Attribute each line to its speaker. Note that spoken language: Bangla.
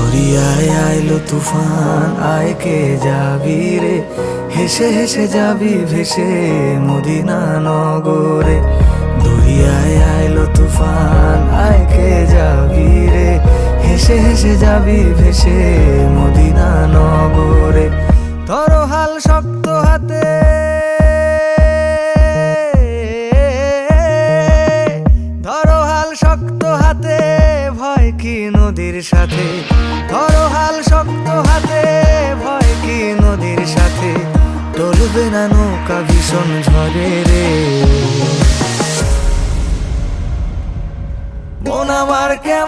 Speaker 1: দরিয়ায় আইলো তুফান, আয় কে যাবি রে, হেসে হেসে যাবি ভেসে মদিনা নগরে। দরিয়ায় আইলো তুফান, আয় কে যাবি রে, হেসে হেসে যাবি ভেসে মদিনা নগরে। ধরো হাল শক্ত হাতে, ধরো হাল শক্ত হাতে, ভয় কি নদীর সাথে। ধরো হাল শক্ত হাতে, ভয় কি নদীর সাথে। টলবে না নৌকা ভীষণ ঝড়ে রে। মন আমার কেমন